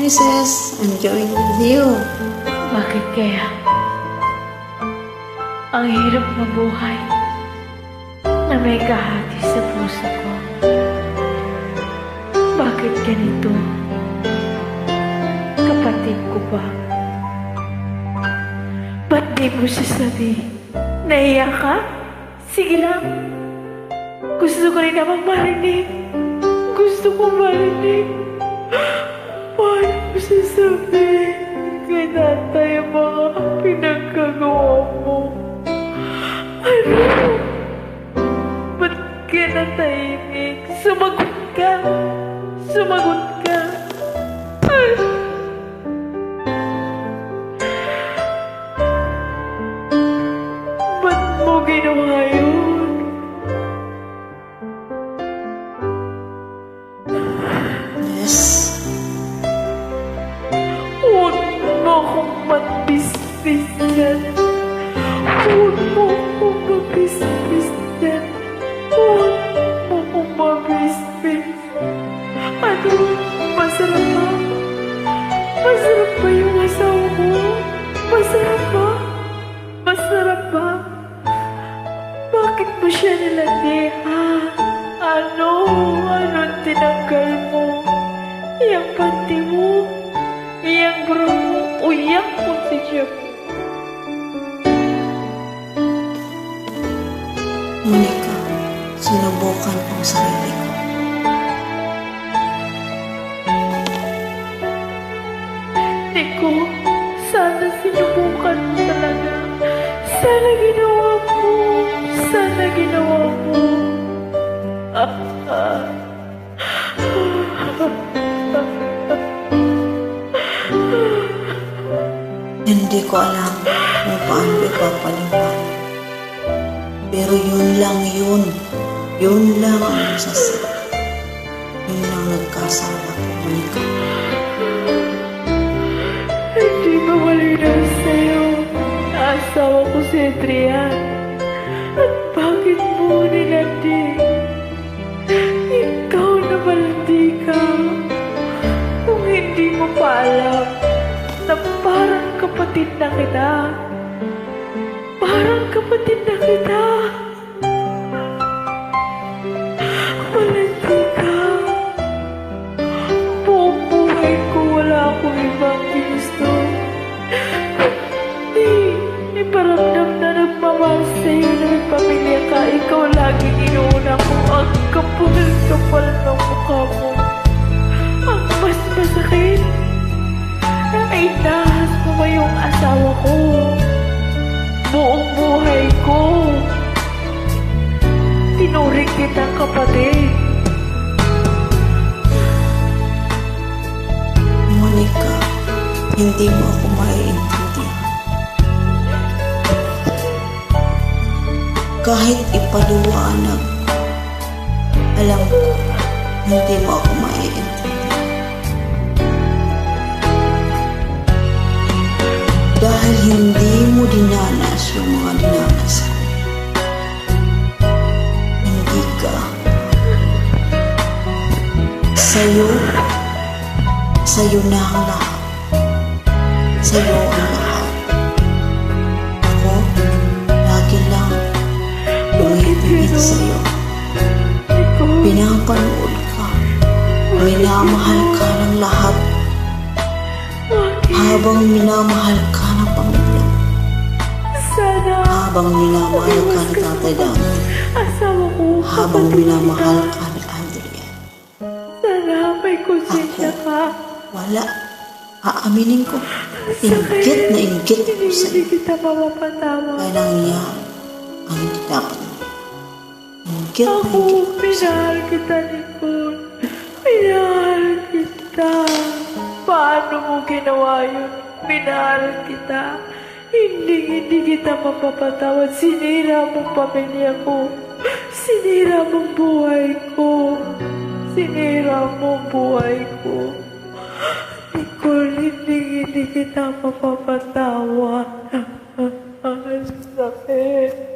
Princess. I'm joining with you. Bakit kaya? Ang hirap mabuhay na may kahati sa puso ko. Bakit ganito? Kapatid ko ba? Ba't di mo sasabi? Naiyak ka? Sige lang. Gusto ko rin namang marinig. Gusto ko marinig. Paano mo sasabi kay tatay ang mga pinagkagawa mo? Ano? Ba't ka natahimik? Sumagot ka! Sumagot ka! Ay! Ba't mo ginawa yun? Yes. Huwag mo akong matbisbis yan. Huwag mo akong mabisbis yan. Huwag mo akong mabisbis. Ano? Masarap ba? Masarap ba yung asawa mo? Masarap ba? Masarap ba? Bakit mo siya nilandiha? Ano? Anong tinanggal mo? Iyang panty mo? Iyang bro mo? O iyang konsensya mo? Monica, sinubukan ang sarili ko. Nico, sana sinubukan mo talaga. Sana ginawa mo. Sana ginawa mo. Hindi ko alam kung paano ipapaliwanag. Pero yun lang yun. Yun lang ang masasabi. Yun lang nagkasama ko, Monica. Hindi ba malinaw sa'yo na asawa ko si Adrian? At bakit mo nilandi? Ikaw na malandi ka. Kung hindi mo pa alam na parang kapatid na kita. Parang kapatid na kita. Malandi ka. Buong buhay ko wala akong ibang ginusto. Iparamdam na nagmamahal sa'yo na may pamilya ka. Ikaw laging inuuna ko. Ang kapal-kapal ng mukha mo. Ang mas masakit ay nahas mo ba yung asawa ko? Buong buhay ko. Tinuring kitang kapatid. Monica, hindi mo ako maiintindihan. Kahit ipaliwanag, alam ko, hindi mo ako maiintindihan. Dahil hindi mo dinanas yung mga dinanas ko. Hindi ka. Sa'yo na ang lahat. Sa'yo ang lahat. Ako, lagi lang umibigit sa'yo. Pinapanood ka. Minamahal ka ng lahat. Habang minamahal ka ng pamilya. Sana Habang minamahal ka ng tatay dami. asawa ko. Habang minamahal ka ni Adrian. Sana may konsensya ka. Wala. Aaminin ko. Inggit na inggit ko Hindi sa'yo. kita mapapatawa. Kaya nangyari ang hindi dapat mo. Inggit na Ako, inggit ko sa'yo. minahal kita, Nicole. Minahal kita. Paano mo ginawa yun? Minahal kita. Hindi kita mapapatawad. Sinira mong pamilya ko. Sinira mong buhay ko. Sinira mong buhay ko. Nicole, hindi kita mapapatawad. Ang sakit.